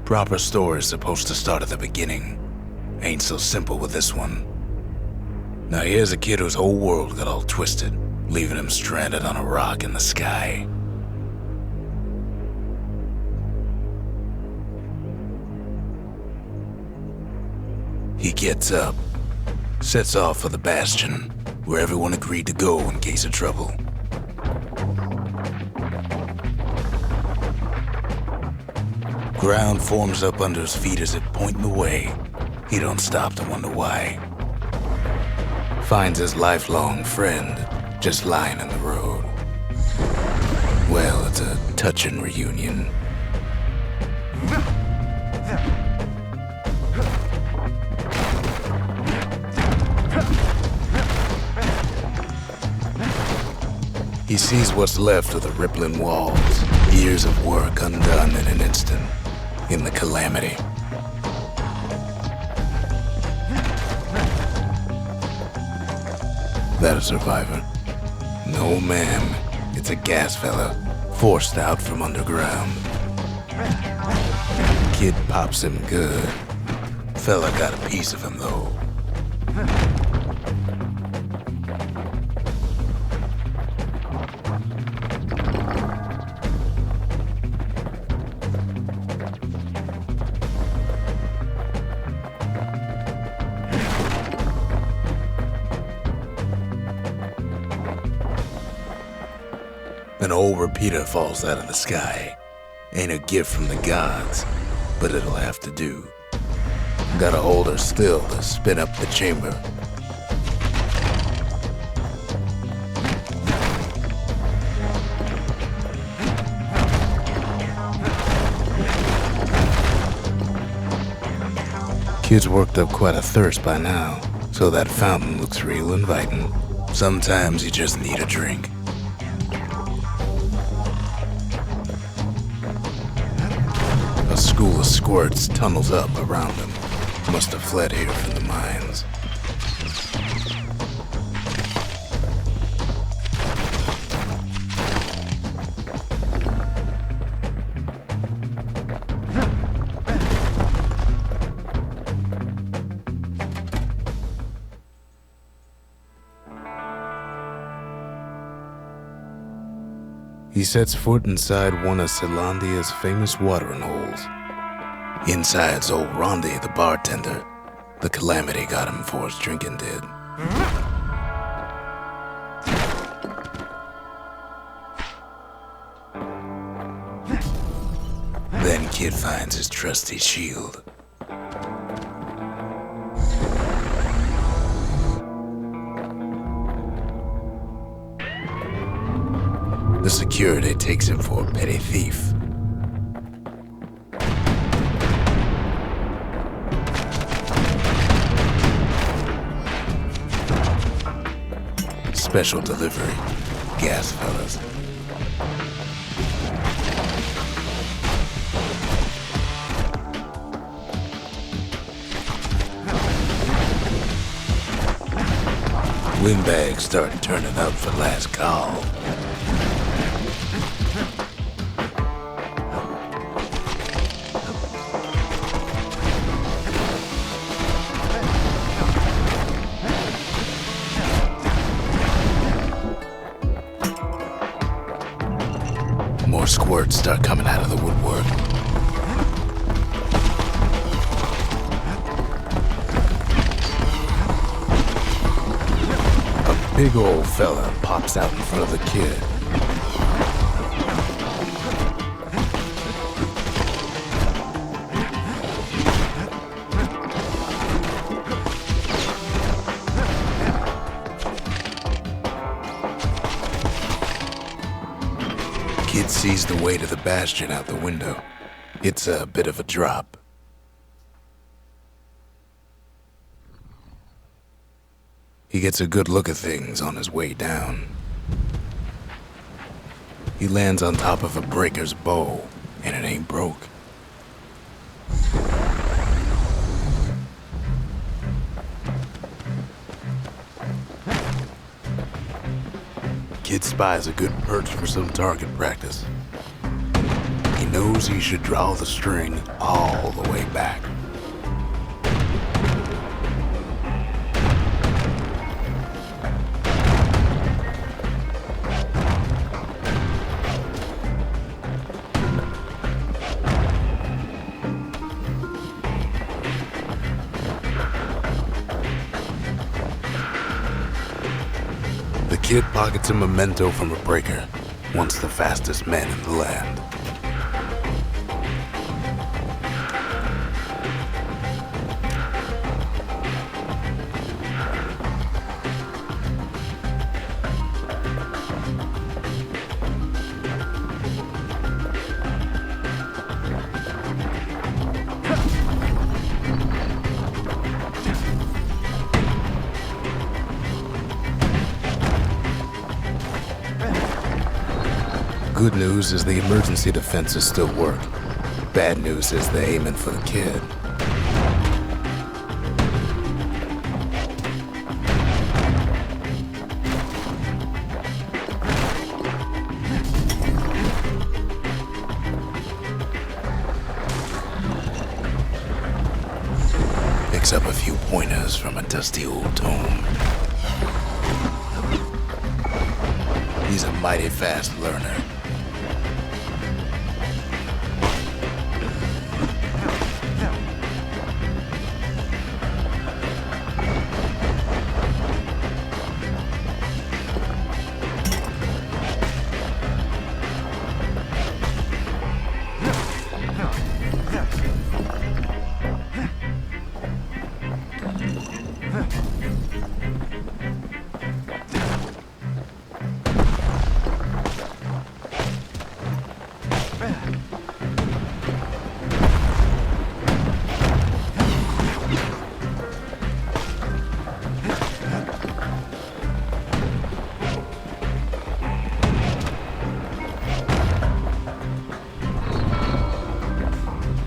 Proper story is supposed to start at the beginning. Ain't so simple with this one. Now here's a kid whose whole world got all twisted, leaving him stranded on a rock in the sky. He gets up, sets off for the Bastion, where everyone agreed to go in case of trouble. Ground forms up under his feet as if pointing the way. He don't stop to wonder why. Finds his lifelong friend just lying in the road. Well, it's a touching reunion. He sees what's left of the rippling walls, years of work undone in an instant, in the calamity. That a survivor? No, ma'am. It's a gas fella, forced out from underground. Kid pops him good. Fella got a piece of him, though. An old repeater falls out of the sky. Ain't a gift from the gods, but it'll have to do. Gotta hold her still to spin up the chamber. Kid's worked up quite a thirst by now, so that fountain looks real inviting. Sometimes you just need a drink. A school of squirts tunnels up around him. Must have fled here from the mines. He sets foot inside one of Zealandia's famous watering holes. Inside's old Rondi, the bartender. The calamity got him before his drinking did. Then Kid finds his trusty shield. The security takes him for a petty thief. Special delivery, gas fellas. Windbags start turning up for last call. More squirts start coming out of the woodwork. A big old fella pops out in front of the kid. Kid sees the way to the Bastion out the window. It's a bit of a drop. He gets a good look at things on his way down. He lands on top of a breaker's bow, and it ain't broke. Kid spies a good perch for some target practice. He knows knows he should draw the string all the way back. The kid pockets a memento from a breaker, once the fastest man in the land. Good news is the emergency defenses still work. Bad news is they're aiming for the kid. Picks up a few pointers from a dusty old tome. He's a mighty fast learner.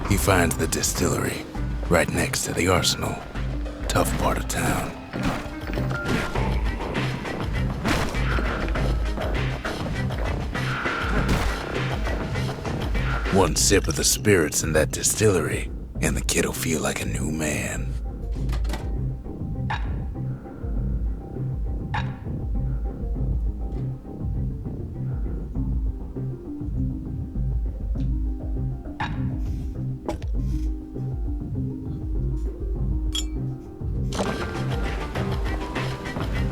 He finds the distillery right next to the arsenal. Tough part of town. One sip of the spirits in that distillery, and the kid'll feel like a new man.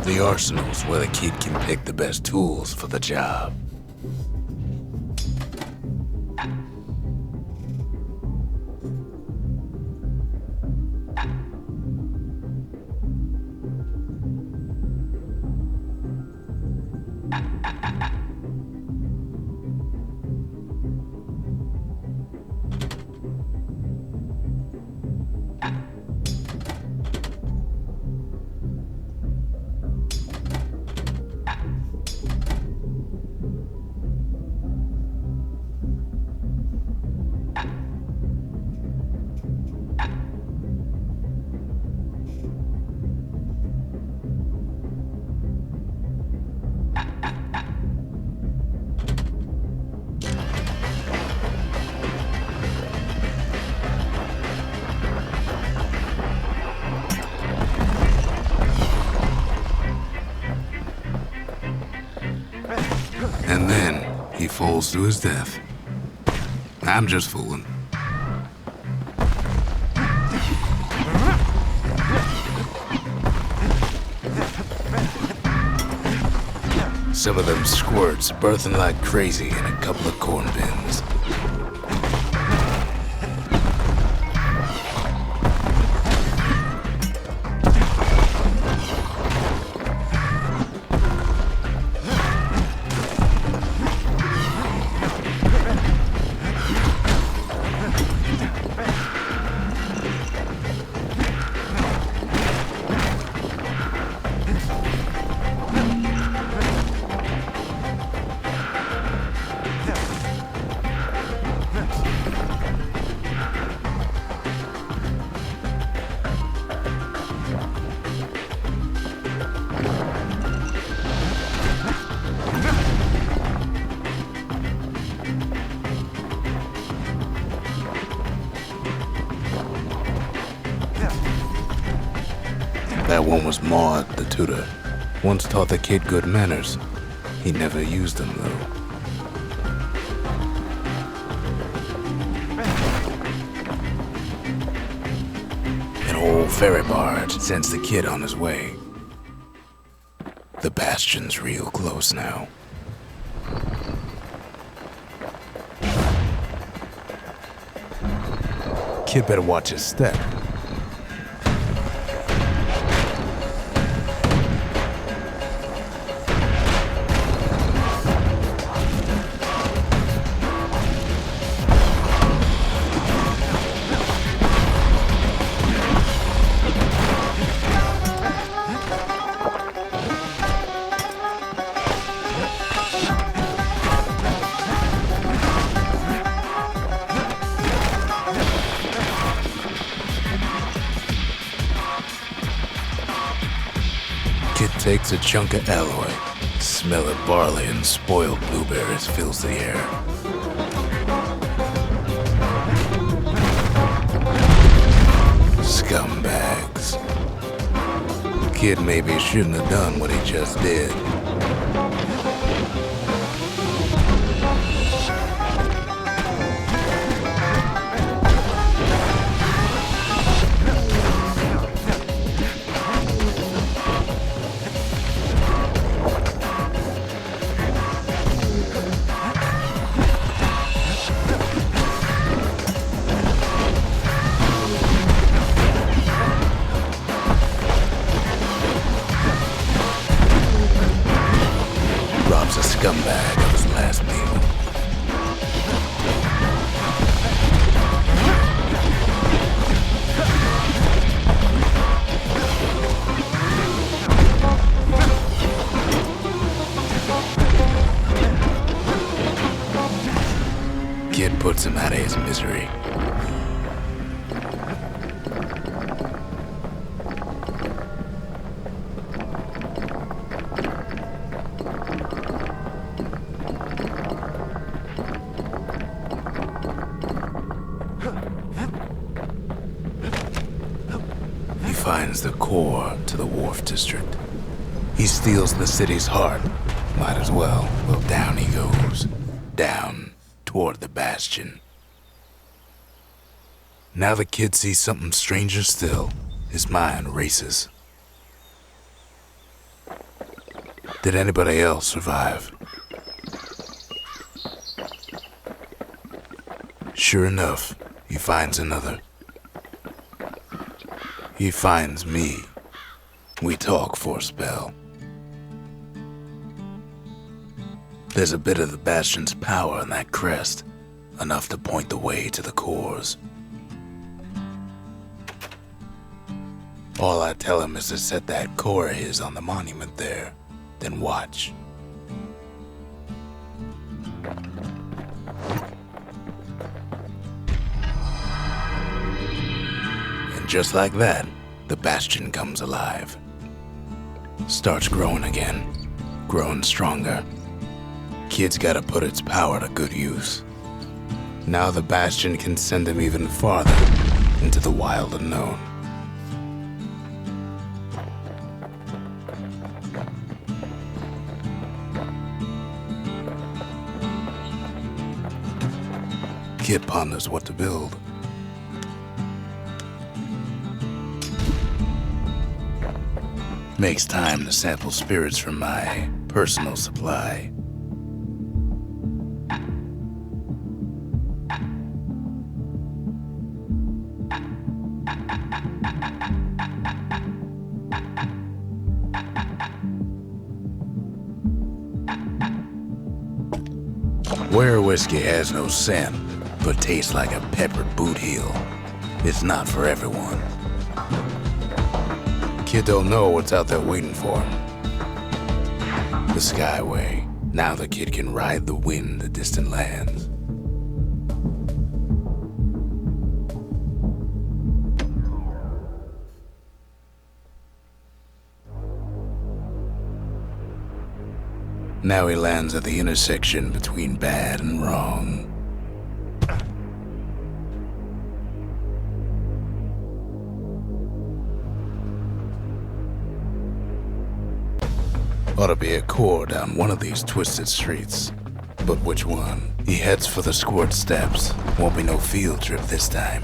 The arsenal's where the kid can pick the best tools for the job. And then he falls to his death. I'm just fooling. Some of them squirts birthing like crazy in a couple of corn bins. That one was Maud, the tutor. Once taught the kid good manners. He never used them, though. An old ferry barge sends the kid on his way. The Bastion's real close now. Kid better watch his step. Kid takes a chunk of alloy. Smell of barley and spoiled blueberries fills the air. Scumbags. Kid maybe shouldn't have done what he just did. Robs a scumbag of his last meal. Kid puts him out of his misery. He finds the core to the wharf district. He steals the city's heart. Might as well. Well, down he goes. Down toward the Bastion. Now the kid sees something stranger still. His mind races. Did anybody else survive? Sure enough, he finds another. He finds me. We talk for a spell. There's a bit of the Bastion's power in that crest, enough to point the way to the cores. All I tell him is to set that core of his on the monument there, then watch. And just like that, the Bastion comes alive. Starts growing again, growing stronger. Kid's gotta put its power to good use. Now the Bastion can send him even farther into the wild unknown. Kid ponders what to build. Makes time to sample spirits from my personal supply. Where whiskey has no scent, but tastes like a peppered boot heel, it's not for everyone. Kid don't know what's out there waiting for him. The Skyway. Now the kid can ride the wind to distant lands. Now he lands at the intersection between bad and wrong. Ought to be a core down one of these twisted streets. But which one? He heads for the squirt steps. Won't be no field trip this time.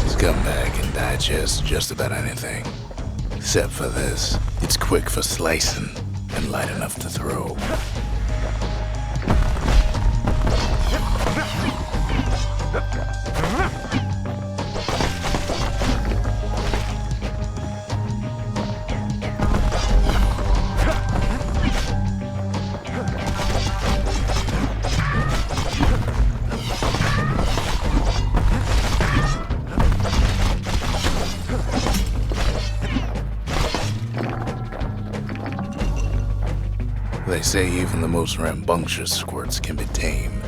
Scumbag can digest just about anything. Except for this. It's quick for slicing and light enough to throw. They say even the most rambunctious squirts can be tamed.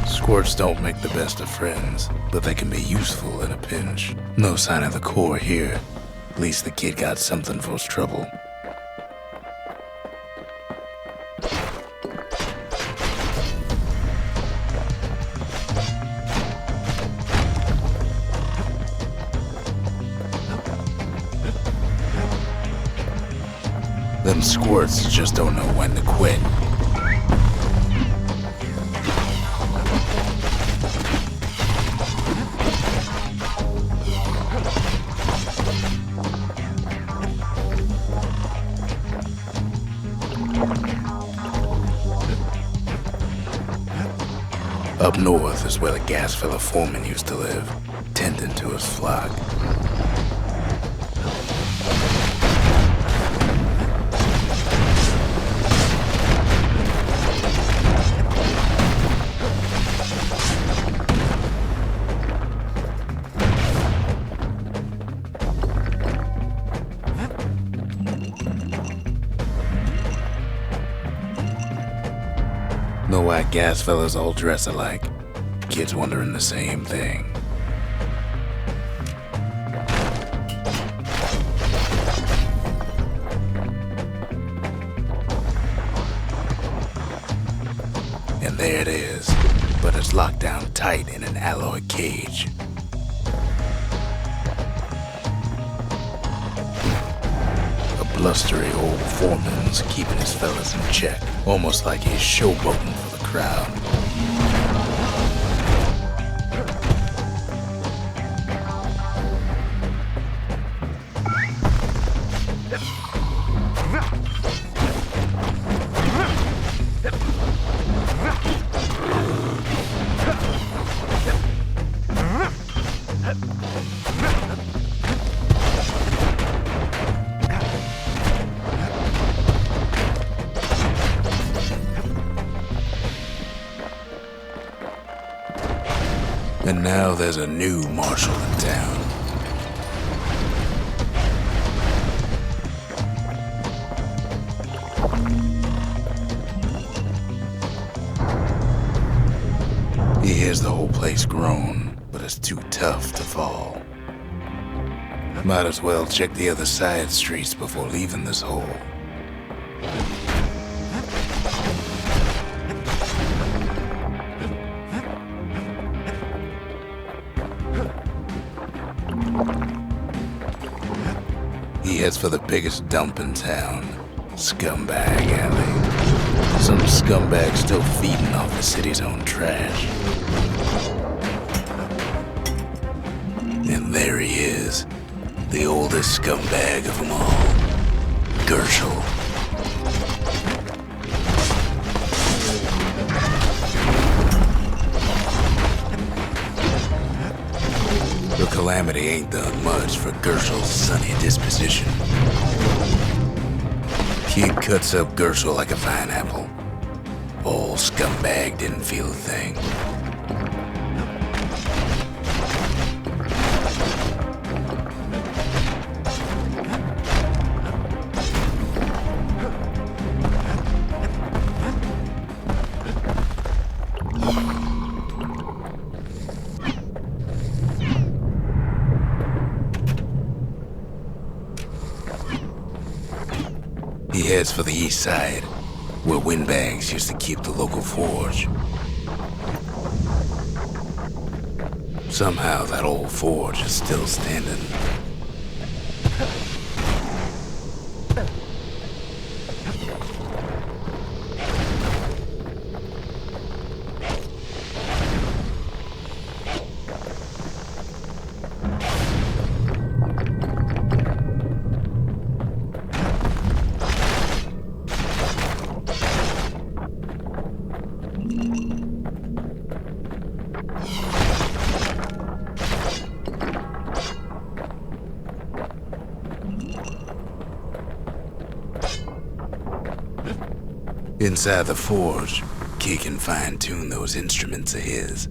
Squirts don't make the best of friends, but they can be useful in a pinch. No sign of the core here. At least the kid got something for his trouble. Them squirts just don't know when to quit. Up north is where the gas fella foreman used to live, tending to his flock. No white gas fellas all dress alike. Kids wondering the same thing. And there it is, but it's locked down tight in an alloy cage. Blustery old foreman's keeping his fellas in check, almost like he's showboating for the crowd. And now there's a new marshal in town. He hears the whole place groan, but it's too tough to fall. Might as well check the other side streets before leaving this hole. He heads for the biggest dump in town, Scumbag Alley. Some scumbag still feeding off the city's own trash. And there he is, the oldest scumbag of them all, Gershel. The calamity ain't done much for Gershel's sunny disposition. Kid cuts up Gershel like a pineapple. Old scumbag didn't feel a thing. He heads for the east side, where windbags used to keep the local forge. Somehow that old forge is still standing. Inside the forge, Key can fine-tune those instruments of his.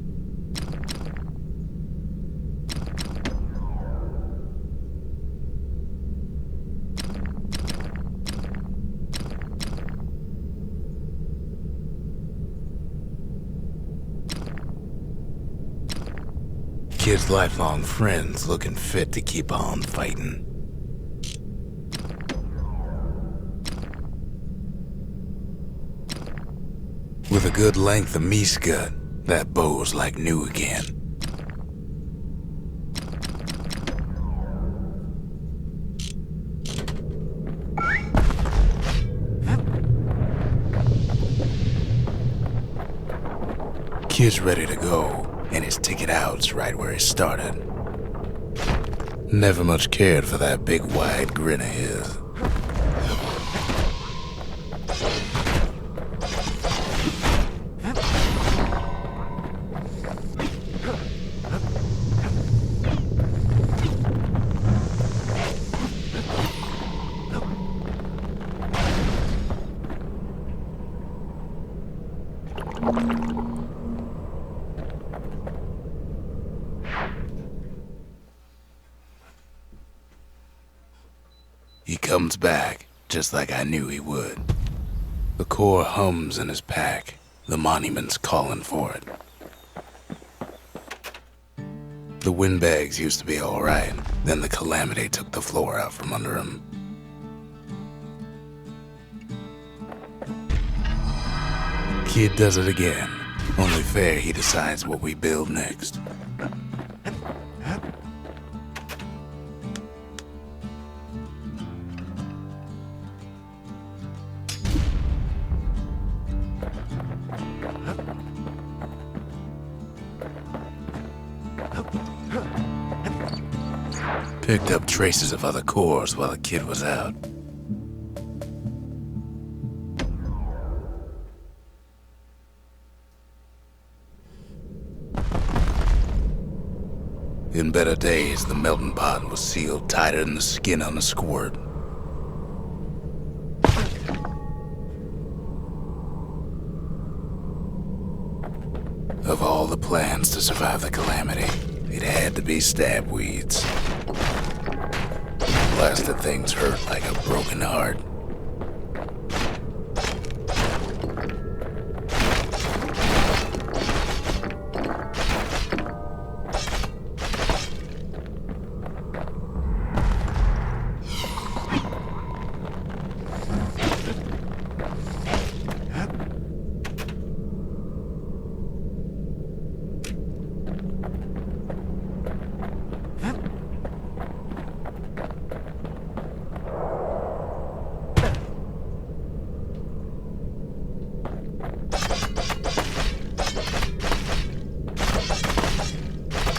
Kid's lifelong friends looking fit to keep on fighting. With a good length of meat gut, that bow's like new again. Kid's ready to go, and his ticket out's right where he started. Never much cared for that big wide grin of his. He comes back, just like I knew he would. The core hums in his pack. The monument's calling for it. The windbags used to be all right. Then the calamity took the floor out from under him. Kid does it again. Only fair he decides what we build next. Picked up traces of other cores while the kid was out. In better days, the melting pot was sealed tighter than the skin on a squirt. Of all the plans to survive the calamity, it had to be stab weeds. Blasted things hurt like a broken heart.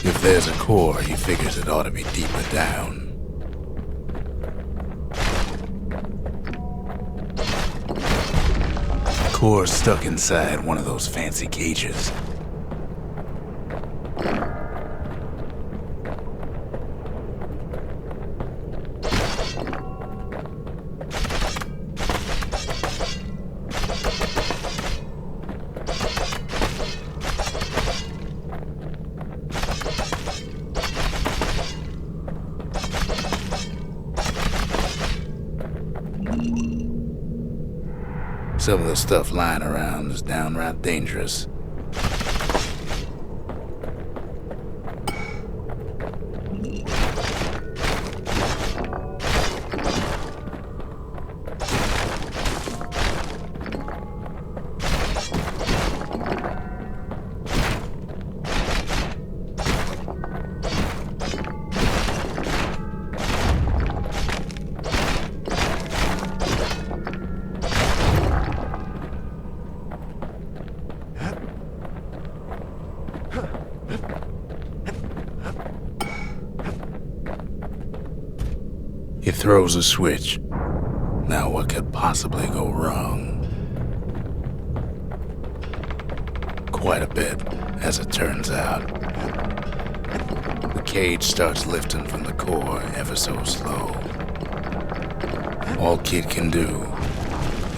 If there's a core, he figures it ought to be deeper down. Core's stuck inside one of those fancy cages. Some of the stuff lying around is downright dangerous. throws a switch. Now what could possibly go wrong? Quite a bit, as it turns out. The cage starts lifting from the core ever so slow. All Kid can do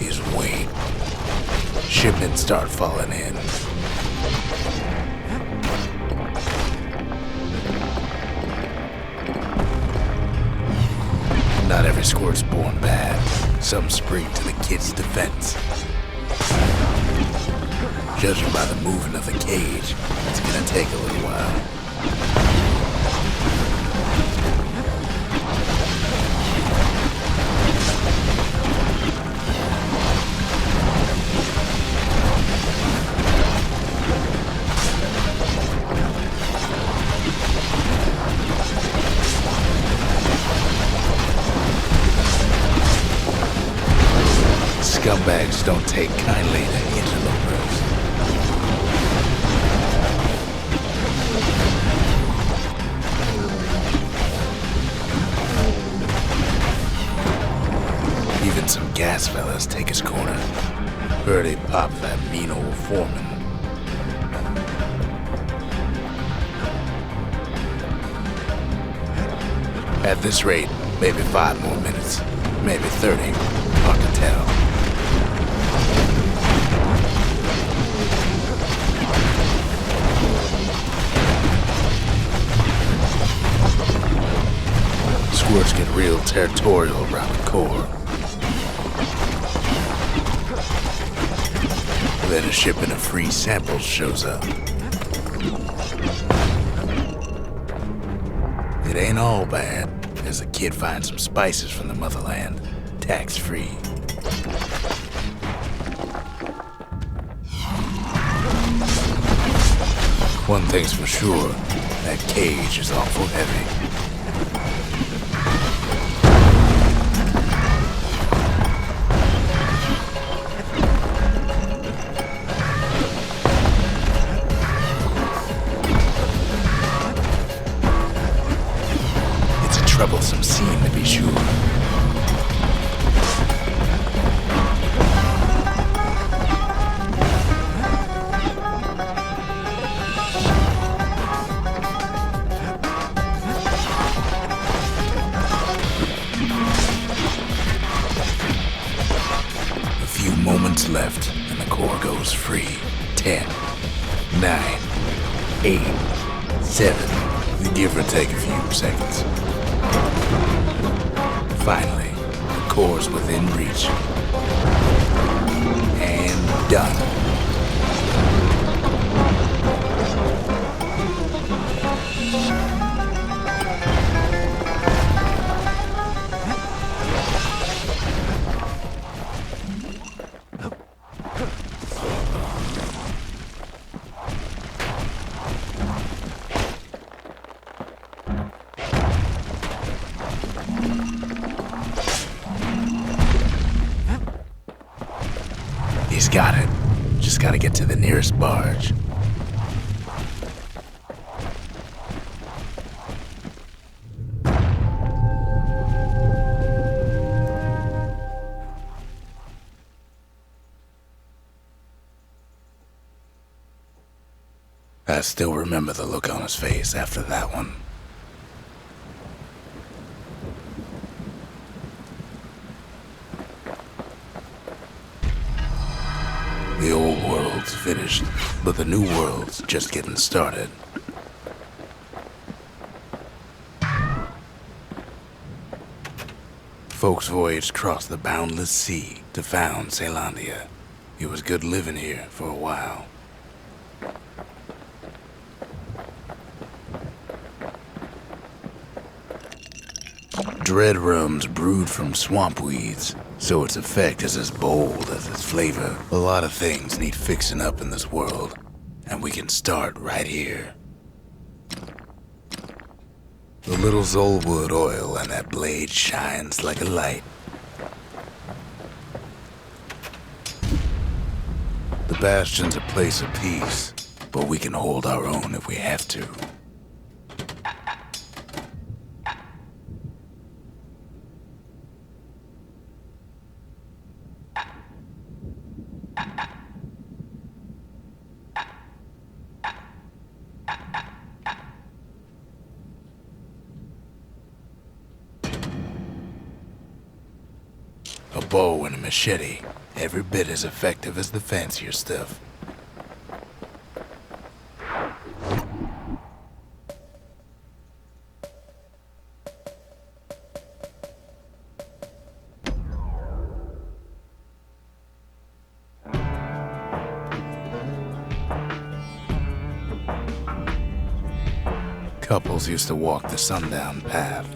is wait. Shipments start falling in. Not every squirt's born bad. Some spring to the kid's defense. Judging by the moving of the cage, it's gonna take a little while. Scumbags don't take kindly to interlopers. Even some gas fellas take his corner. Heard he popped that mean old foreman. At this rate, maybe 5 more minutes, maybe 30, hard to tell. Squirts get real territorial around the core. Then a shipment of free samples shows up. It ain't all bad, as the kid finds some spices from the motherland, tax-free. One thing's for sure, that cage is awful heavy. Troublesome scene to be sure. A few moments left and the core goes free. 10, 9, 8, 7, give or take a few seconds. Finally, the core's within reach. And done. He's got it. Just gotta get to the nearest barge. I still remember the look on his face after that one. The old world's finished, but the new world's just getting started. Folks voyaged across the boundless sea to found Ceylondia. It was good living here for a while. Dread rum's brewed from swamp weeds, so its effect is as bold as its flavor. A lot of things need fixing up in this world, and we can start right here. The little Zolwood oil and that blade shines like a light. The Bastion's a place of peace, but we can hold our own if we have to. A bow and a machete, every bit as effective as the fancier stuff. Couples used to walk the sundown path.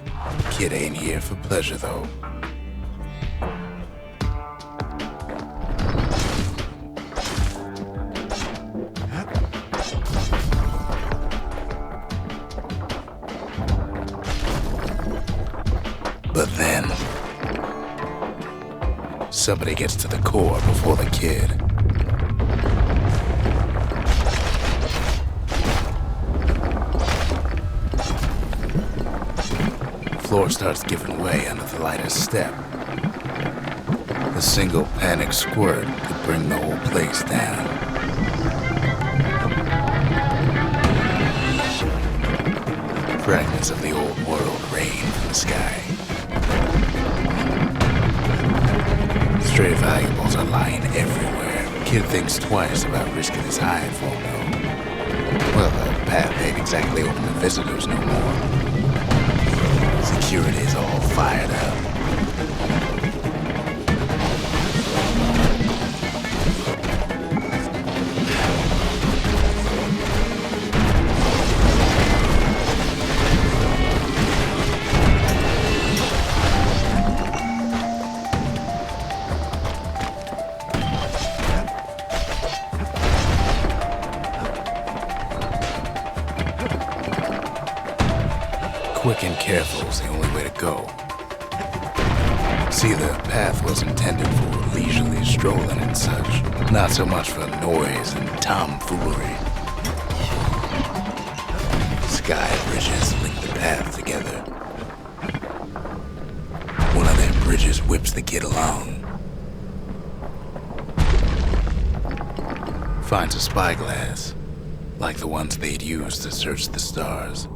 Kid ain't here for pleasure, though. But then, somebody gets to the core before the kid. Floor starts giving way under the lightest step. A single panic squirt could bring the whole place down. Fragments of the old world rain from the sky. Stray valuables are lying everywhere. Kid thinks twice about risking his hide for them, though. Well, the path ain't exactly open to visitors no more. Security is all fired up. Quick and careful is the only way to go. See, the path was intended for leisurely strolling and such, not so much for noise and tomfoolery. Sky bridges link the path together. One of them bridges whips the kid along. Finds a spyglass, like the ones they'd used to search the stars.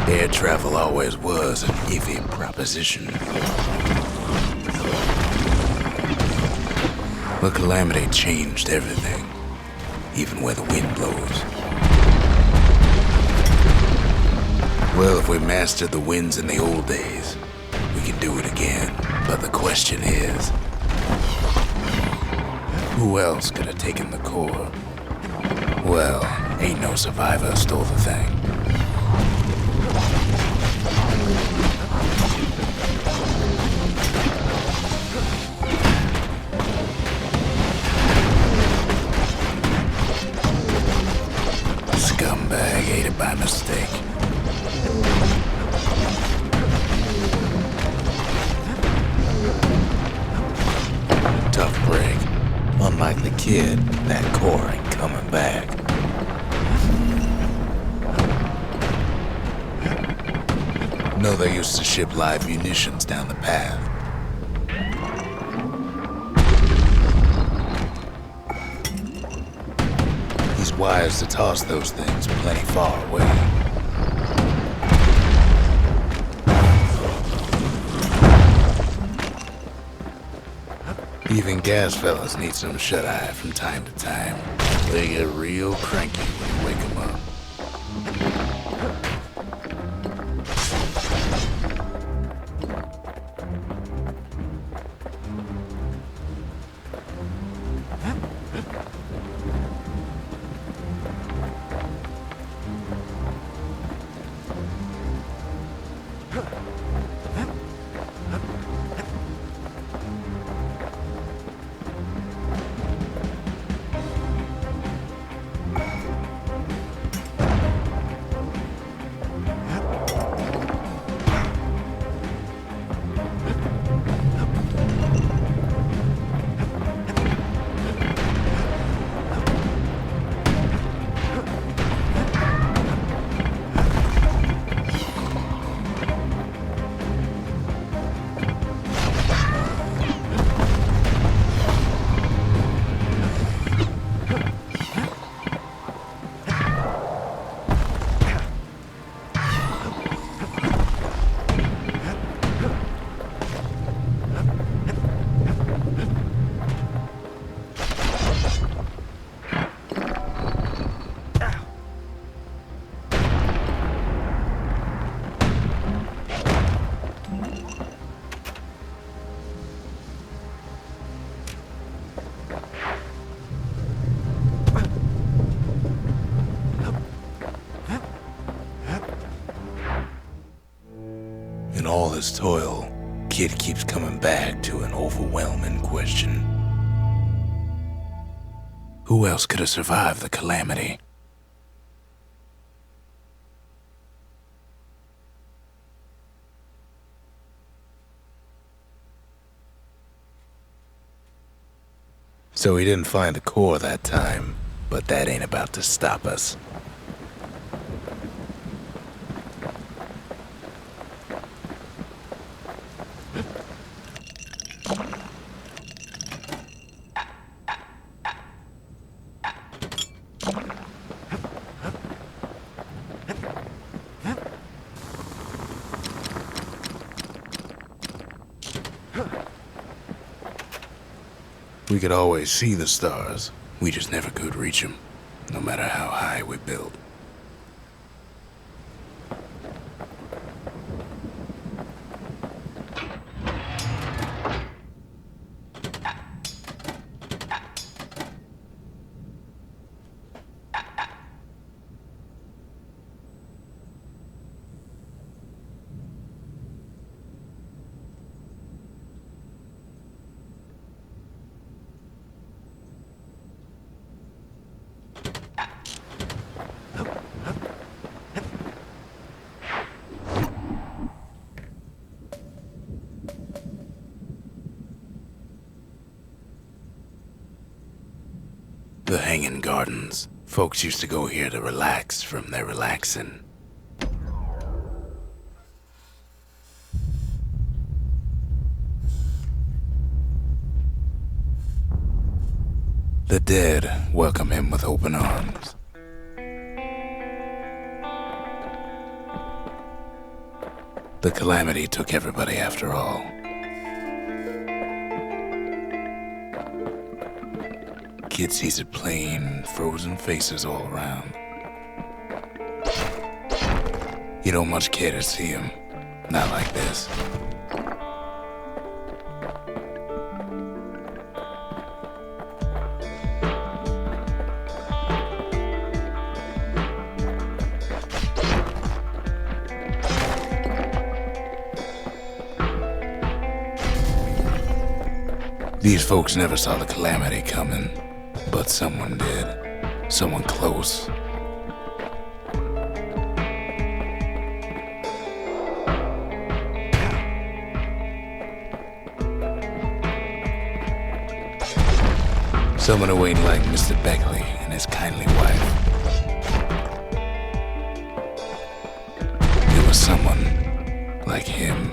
Air travel always was an iffy proposition. But calamity changed everything, even where the wind blows. Well, if we mastered the winds in the old days, we can do it again. But the question is, who else could have taken the core? Well, ain't no survivor stole the thing. Scumbag ate it by mistake. Tough break. Unlike the kid, that core ain't coming back. No, they used to ship live munitions down the path. These wires to toss those things are plenty far away. Even gas fellas need some shut-eye from time to time. They get real cranky when you wake them up. his toil, Kid keeps coming back to an overwhelming question. Who else could have survived the calamity? So he didn't find the core that time, but that ain't about to stop us. We could always see the stars. We just never could reach them, no matter how high we built. The Hanging Gardens. Folks used to go here to relax from their relaxing. The dead welcome him with open arms. The calamity took everybody after all. Kid sees it plain, frozen faces all around. You don't much care to see him, not like this. These folks never saw the calamity coming. But someone did. Someone close. Someone who ain't like Mr. Beckley and his kindly wife. It was someone like him.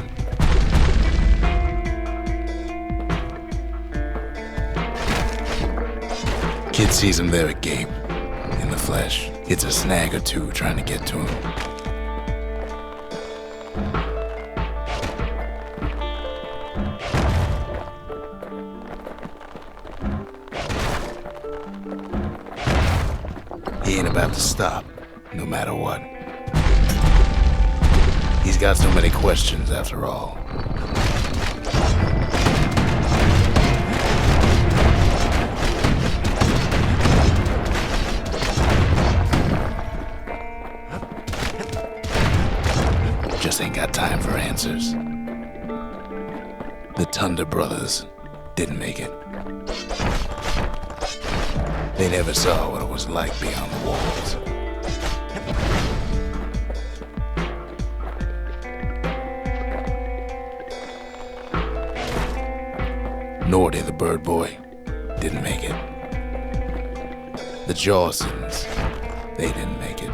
Kid sees him there agape, in the flesh. It's a snag or two trying to get to him. He ain't about to stop, no matter what. He's got so many questions after all. Just ain't got time for answers. The Thunder Brothers didn't make it. They never saw what it was like beyond the walls. Nor did the Bird Boy. Didn't make it. The Jawsons, they didn't make it.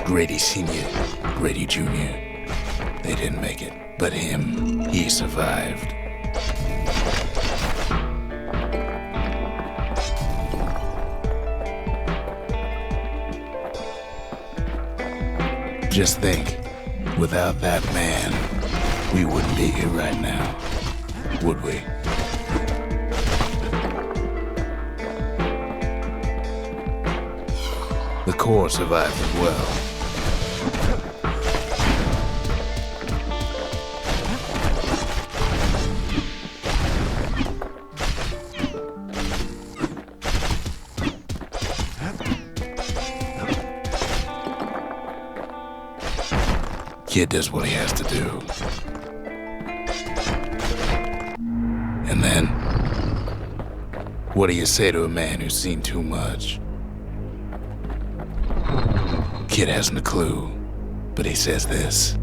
Grady Sr., Grady Jr., they didn't make it. But him, he survived. Just think, without that man, we wouldn't be here right now, would we? The core survived as well. Kid does what he has to do. And then, what do you say to a man who's seen too much? Kid hasn't a clue, but he says this.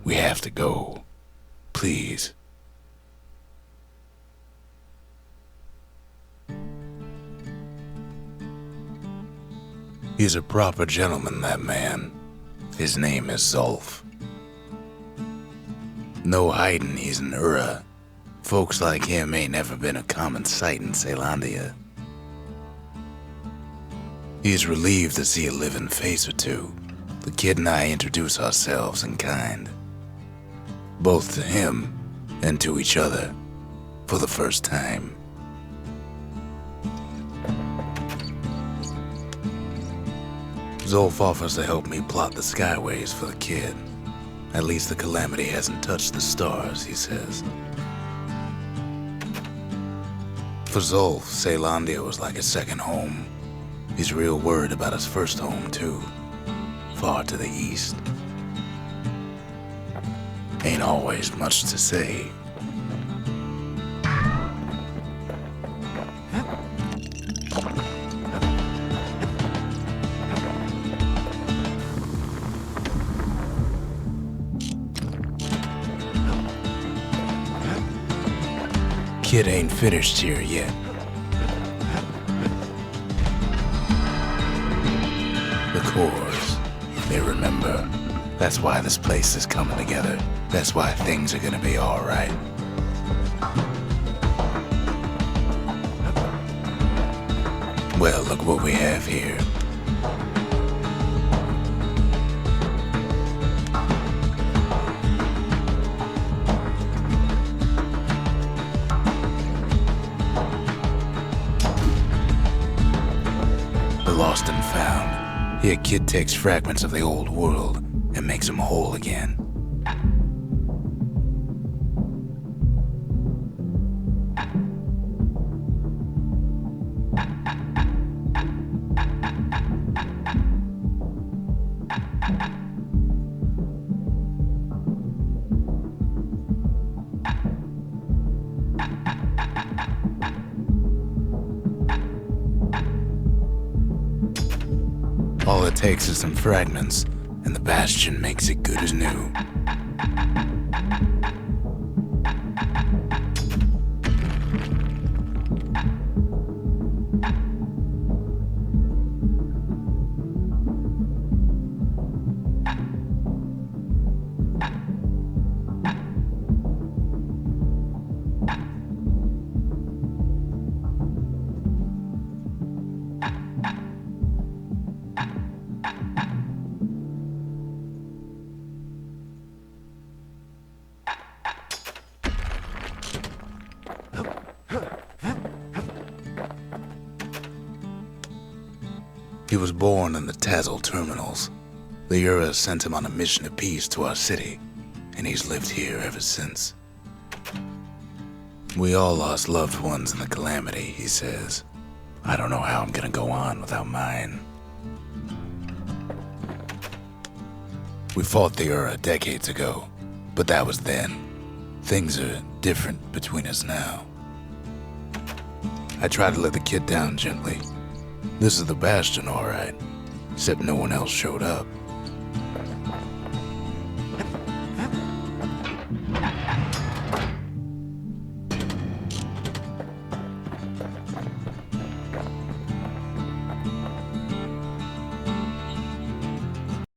We have to go. Please. He's a proper gentleman, that man. His name is Zolf. No hiding he's an Ura. Folks like him ain't never been a common sight in Caelondia. He's relieved to see a living face or two. The kid and I introduce ourselves in kind. Both to him and to each other for the first time. Zolf offers to help me plot the skyways for the kid. At least the calamity hasn't touched the stars, he says. For Zolf, Caelondia was like a second home. He's real worried about his first home, too. Far to the east. Ain't always much to say. Kid ain't finished here yet. The cores, they remember. That's why this place is coming together. That's why things are gonna be alright. Well, look what we have here. Lost and found. Here, kid takes fragments of the old world and makes them whole again. All it takes is some fragments, and the Bastion makes it good as new. He was born in the Tazzle terminals. The Ura sent him on a mission of peace to our city, and he's lived here ever since. We all lost loved ones in the calamity, he says. I don't know how I'm gonna go on without mine. We fought the Ura decades ago, but that was then. Things are different between us now. I tried to let the kid down gently. This is the Bastion, all right, except no one else showed up.